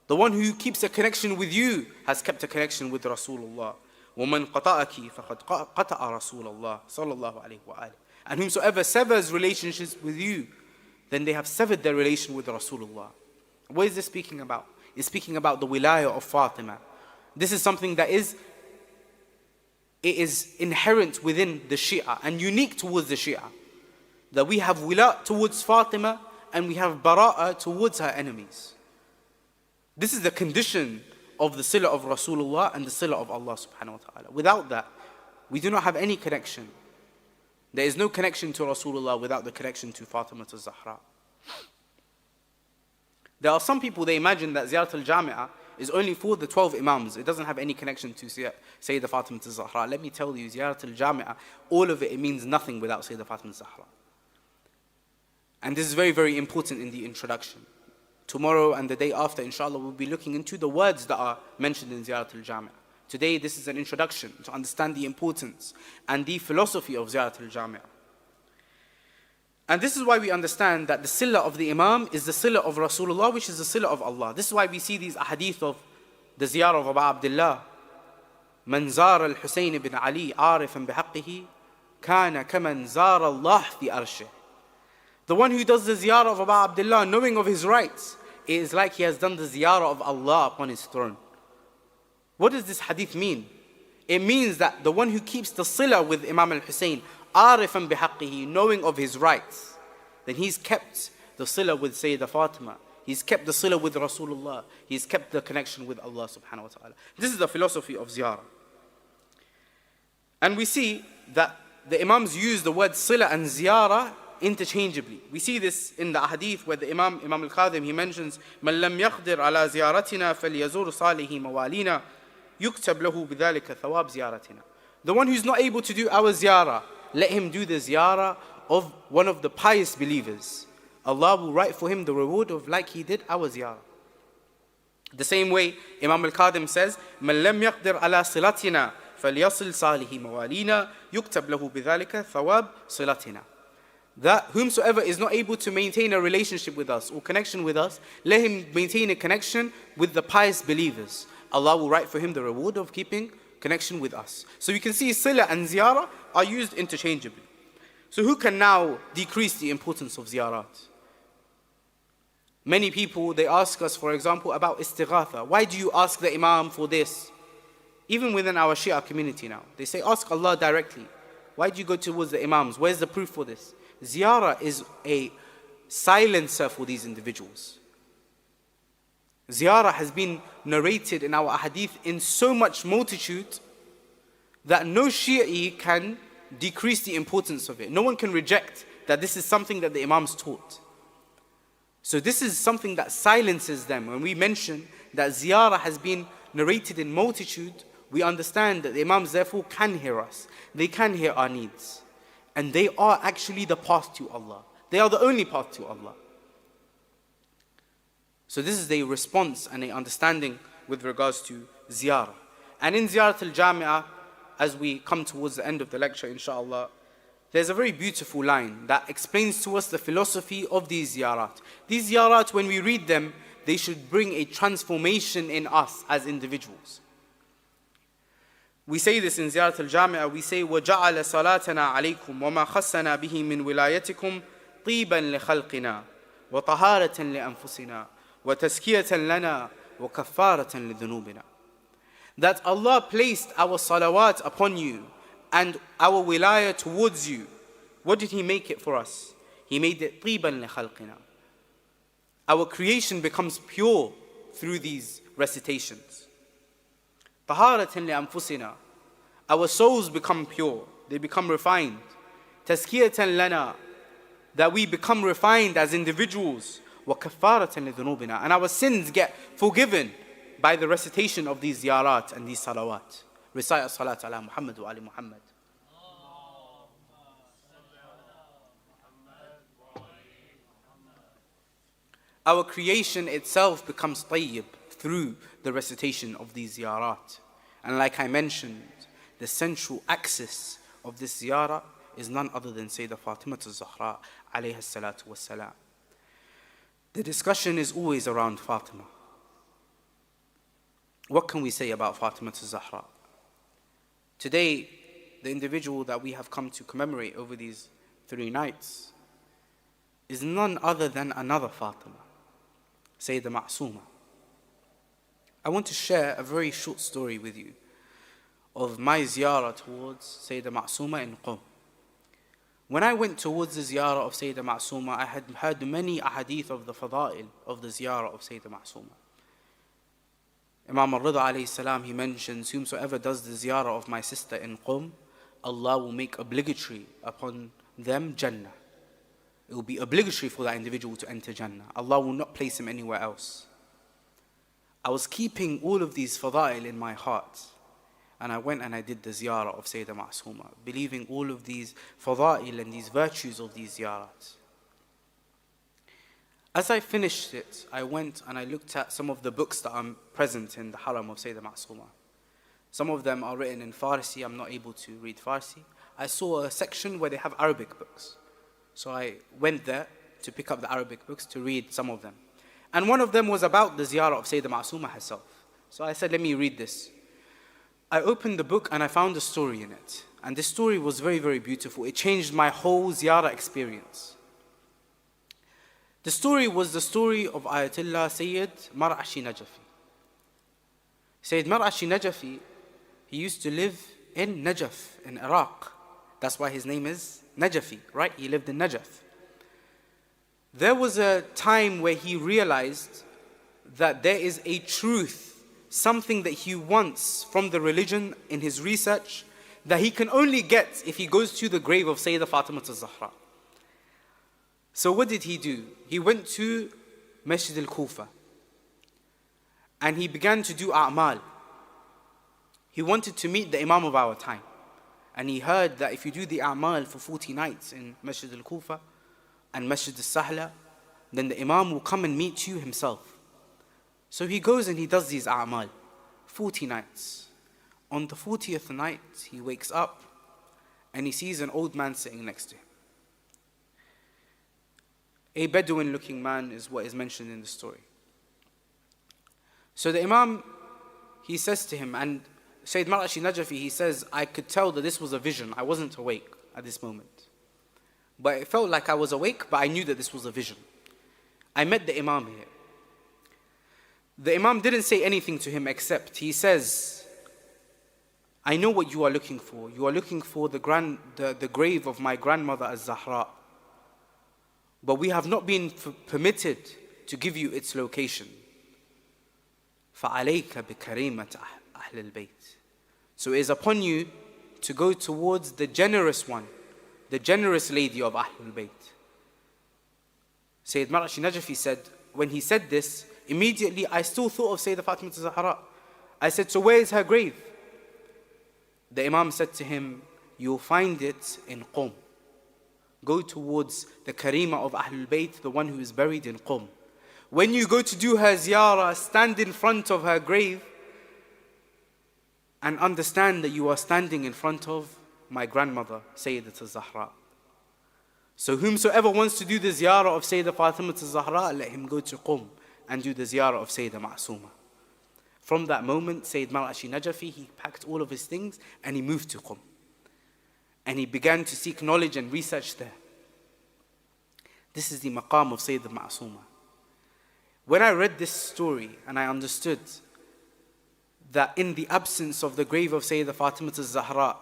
The one who keeps a connection with you has kept a connection with Rasulullah. وَمَنْ قَطَعَكِ فَقَدْ قَطَعَ رَسُولَ اللَّهِ صَلَّى اللَّهُ عَلَيْهِ وَآلِهِ. And whomsoever severs relationships with you, then they have severed their relation with Rasulullah. What is this speaking about? It's speaking about the Wilayah of Fatima. This is something that is inherent within the Shi'a and unique towards the Shi'a. That we have Wila towards Fatima and we have Bara'a towards her enemies. This is the condition of the Sila of Rasulullah and the Sila of Allah subhanahu wa ta'ala. Without that, we do not have any connection. There is no connection to Rasulullah without the connection to Fatima to Zahra. There are some people, they imagine that Ziyarat al-Jami'a is only for the 12 Imams. It doesn't have any connection to Sayyidah Fatima to Zahra. Let me tell you, Ziyarat al-Jami'a, all of it means nothing without Sayyidah Fatima to Zahra. And this is very, very important in the introduction. Tomorrow and the day after, inshallah, we'll be looking into the words that are mentioned in Ziyarat al-Jami'a. Today, this is an introduction to understand the importance and the philosophy of Ziyarat al-Jami'a. And this is why we understand that the Sila of the Imam is the Sila of Rasulullah, which is the Sila of Allah. This is why we see these ahadith of the Ziyarah of Abu Abdullah. من زار الحسين بن علي عارفا بحقه كان كمن زار الله في أرشه. The one who does the ziyarah of Abu Abdullah, knowing of his rights, it is like he has done the ziyarah of Allah upon his throne. What does this hadith mean? It means that the one who keeps the sila with Imam al-Hussein, arifan bihaqqihi, knowing of his rights, then he's kept the sila with Sayyidah Fatima. He's kept the sila with Rasulullah. He's kept the connection with Allah subhanahu wa ta'ala. This is the philosophy of ziyarah. And we see that the Imams use the word sila and ziyarah interchangeably. We see this in the hadith where the Imam al-Qadim, he mentions من لم يقدر على زيارتنا فليزور صالح موالينا يكتب له بذلك ثواب زيارتنا. The one who's not able to do our ziyarah, let him do the ziyarah of one of the pious believers. Allah will write for him the reward of like he did our ziyarah. The same way Imam al-Qadim says من لم يقدر على صلتنا فليصل صالح موالينا يكتب له بذلك ثواب صلتنا. That whomsoever is not able to maintain a relationship with us or connection with us, let him maintain a connection with the pious believers. Allah will write for him the reward of keeping connection with us. So you can see sila and ziyarah are used interchangeably. So who can now decrease the importance of ziyarat? Many people, they ask us, for example, about istighatha. Why do you ask the Imam for this? Even within our Shia community now, they say, ask Allah directly. Why do you go towards the Imams? Where's the proof for this? Ziyarah is a silencer for these individuals. Ziyarah has been narrated in our hadith in so much multitude that no Shi'i can decrease the importance of it. No one can reject that this is something that the Imams taught. So this is something that silences them. When we mention that ziyarah has been narrated in multitude, we understand that the Imams therefore can hear us. They can hear our needs. And they are actually the path to Allah. They are the only path to Allah. So this is a response and an understanding with regards to ziyarah. And in Ziyarat al-Jami'a, as we come towards the end of the lecture, inshallah, there's a very beautiful line that explains to us the philosophy of these ziyarat. These ziyarat, when we read them, they should bring a transformation in us as individuals. We say this in Ziyarat al-Jami'a, we say, وَجَعَلَ صَلَاتَنَا عَلَيْكُمْ وَمَا خَصَّنَا بِهِ مِنْ وِلَايَتِكُمْ طِيبًا لِخَلْقِنَا وَطَهَارَةً لِأَنفُسِنَا وَتَزْكِيَةً لَنَا وَكَفَّارَةً لِذُنُوبِنَا. That Allah placed our salawat upon you and our wilayah towards you. What did He make it for us? He made it طِيبًا لِخَلْقِنَا. Our creation becomes pure through these recitations. طهارة لأنفسنا. Our souls become pure, they become refined. تزكية لنا, that we become refined as individuals. وكفارة لذنوبنا, and our sins get forgiven by the recitation of these ziyarat and these salawat. Recite as-salat ala Muhammad wa ali Muhammad. Our creation itself becomes tayyib through the recitation of these ziyarat. And like I mentioned, the central axis of this ziyarah is none other than Sayyidah Fatimah al-Zahra alayha salatu wassalam. The discussion is always around Fatima. What can we say about Fatimah al-Zahra? Today, the individual that we have come to commemorate over these 3 nights is none other than another Fatima, Sayyidah Ma'sooma. I want to share a very short story with you of my ziyarah towards Sayyidah Ma'sooma in Qom. When I went towards the ziyarah of Sayyidah Ma'sooma, I had heard many ahadith of the fada'il of the ziyarah of Sayyidah Ma'sooma. Imam al-Ridha alayhi salam, he mentions, whomsoever does the ziyarah of my sister in Qom, Allah will make obligatory upon them Jannah. It will be obligatory for that individual to enter Jannah. Allah will not place him anywhere else. I was keeping all of these fada'il in my heart. And I went and I did the ziyarah of Sayyidah Ma'sooma, believing all of these fada'il and these virtues of these ziyarat. As I finished it, I went and I looked at some of the books that are present in the haram of Sayyidah Ma'sooma. Some of them are written in Farsi. I'm not able to read Farsi. I saw a section where they have Arabic books. So I went there to pick up the Arabic books to read some of them. And one of them was about the ziyarah of Sayyidah Ma'sooma herself. So I said, let me read this. I opened the book and I found a story in it. And this story was very, very beautiful. It changed my whole ziyarah experience. The story was the story of Ayatollah Sayyid Mar'ashi Najafi. Sayyid Mar'ashi Najafi, he used to live in Najaf, in Iraq. That's why his name is Najafi, right? He lived in Najaf. There was a time where he realized that there is a truth, something that he wants from the religion in his research, that he can only get if he goes to the grave of Sayyidah Fatimah al-Zahra. So what did he do? He went to Masjid al-Kufa and he began to do a'mal. He wanted to meet the Imam of our time. And he heard that if you do the a'mal for 40 nights in Masjid al-Kufa and Masjid al-Sahla, then the Imam will come and meet you himself. So he goes and he does these a'mal, 40 nights. On the 40th night, he wakes up and he sees an old man sitting next to him. A Bedouin-looking man is what is mentioned in the story. So the Imam, he says to him, and Sayyid Mar'ashi Najafi, he says, I could tell that this was a vision. I wasn't awake at this moment. But it felt like I was awake, but I knew that this was a vision. I met the Imam here. The Imam didn't say anything to him except he says, I know what you are looking for. You are looking for the grave of my grandmother al-Zahra. But we have not been permitted to give you its location. فَعَلَيْكَ بِكَرِيمَةِ al-Bayt. So it is upon you to go towards the generous one, the generous lady of Ahlulbayt. Sayyid Mar'ashi Najafi said, when he said this, immediately I still thought of Sayyidah Fatimah al-Zahra. I said, so where is her grave? The Imam said to him, you'll find it in Qom. Go towards the Karima of Ahlul Bayt, the one who is buried in Qom. When you go to do her ziyarah, stand in front of her grave and understand that you are standing in front of my grandmother, Sayyidat al-Zahra. So whomsoever wants to do the ziyarah of Sayyidah Fatimah al-Zahra, let him go to Qom and do the ziyarah of Sayyidah Ma'sooma. From that moment, Sayyid Mar'ashi Najafi, he packed all of his things and he moved to Qom. And he began to seek knowledge and research there. This is the maqam of Sayyidah Ma'sooma. When I read this story and I understood that in the absence of the grave of Sayyidah Fatimah al-Zahra,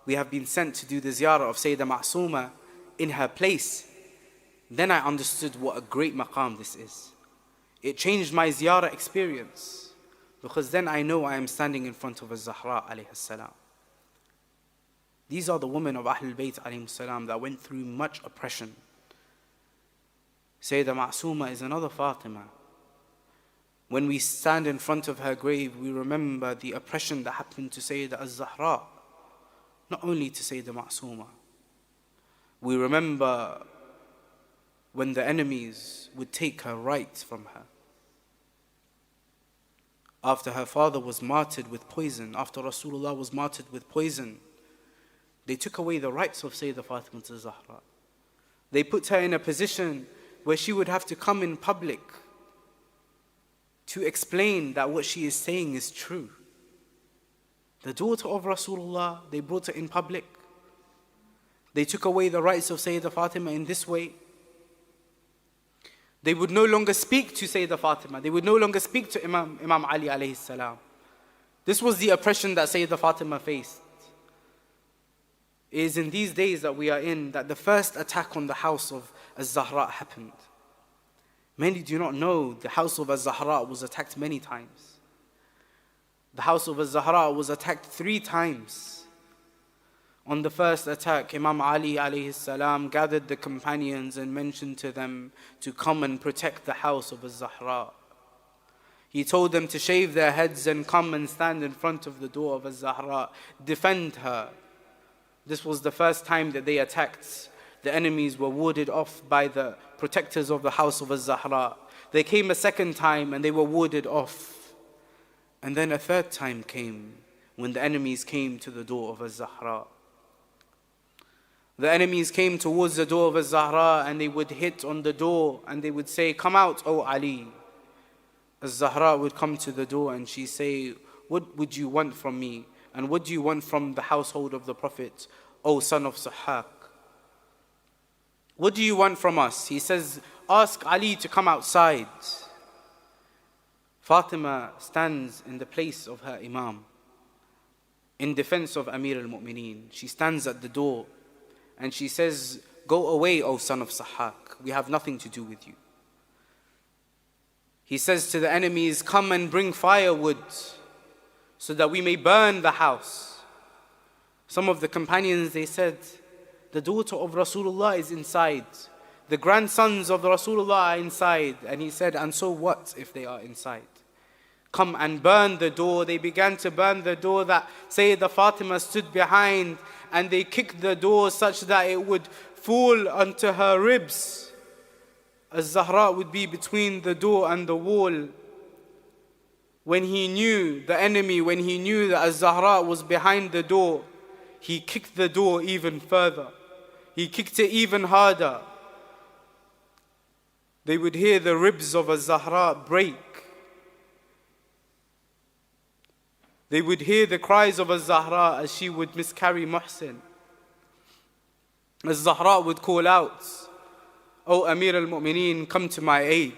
we have been sent to do the ziyarah of Sayyidah Ma'sooma in her place, then I understood what a great maqam this is. It changed my ziyarah experience because then I know I am standing in front of al-Zahra alayhi salam. These are the women of Ahlulbayt alayhi salam that went through much oppression. Sayyidah Ma'sooma is another Fatima. When we stand in front of her grave, we remember the oppression that happened to Sayyidah al-Zahra, not only to Sayyidah Ma'sooma. We remember when the enemies would take her rights from her. After her father was martyred with poison, after Rasulullah was martyred with poison, they took away the rights of Sayyidah Fatima al-Zahra. They put her in a position where she would have to come in public to explain that what she is saying is true. The daughter of Rasulullah, they brought her in public. They took away the rights of Sayyidah Fatima in this way. They would no longer speak to Sayyidah Fatima. They would no longer speak to Imam Ali alayhi salam. This was the oppression that Sayyidah Fatima faced. It is in these days that we are in that the first attack on the house of al-Zahra happened. Many do not know the house of al-Zahra was attacked many times. The house of al-Zahra was attacked 3 times. On the first attack, Imam Ali alayhi salam gathered the companions and mentioned to them to come and protect the house of al-Zahra. He told them to shave their heads and come and stand in front of the door of al-Zahra, defend her. This was the first time that they attacked. The enemies were warded off by the protectors of the house of al-Zahra. They came a second time and they were warded off. And then a third time came when the enemies came to the door of al-Zahra. The enemies came towards the door of al-Zahra and they would hit on the door and they would say, "Come out, O Ali." Al-Zahra would come to the door and she say, "What would you want from me? And what do you want from the household of the Prophet, O son of Sahaq? What do you want from us?" He says, "Ask Ali to come outside." Fatima stands in the place of her Imam in defense of Amir al-Mu'mineen. She stands at the door and she says, "Go away, O son of Sahaq. We have nothing to do with you." He says to the enemies, "Come and bring firewood so that we may burn the house." Some of the companions, they said, "The daughter of Rasulullah is inside. The grandsons of Rasulullah are inside." And he said, "And so what if they are inside? Come and burn the door." They began to burn the door that Sayyidah Fatima stood behind, and they kicked the door such that it would fall onto her ribs. Al-Zahra would be between the door and the wall. When he knew the enemy, when he knew that Al-Zahra was behind the door, he kicked the door even further. He kicked it even harder. They would hear the ribs of Al-Zahra break. They would hear the cries of Al-Zahra as she would miscarry Muhsin. Al-Zahra would call out, "O Amir al-Mu'mineen, come to my aid."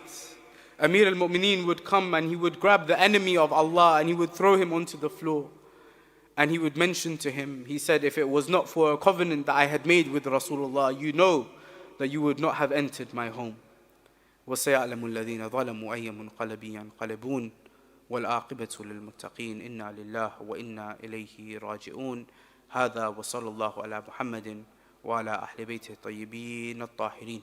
Amir al-Mu'mineen would come and he would grab the enemy of Allah and he would throw him onto the floor. And he would mention to him, he said, "If it was not for a covenant that I had made with Rasulullah, you know that you would not have entered my home." وَسَيَعْلَمُ الَّذِينَ ظَلَمُوا أَيَّ مُنْقَلَبٍ يَنْقَلِبُونَ وَالْعَاقِبَةُ لِلْمُتَّقِينَ إِنَّا لِلَّهِ وَإِنَّا إِلَيْهِ راجعون. هذا وصلى الله على محمد وعلى أهل بيته الطيبين الطاهرين.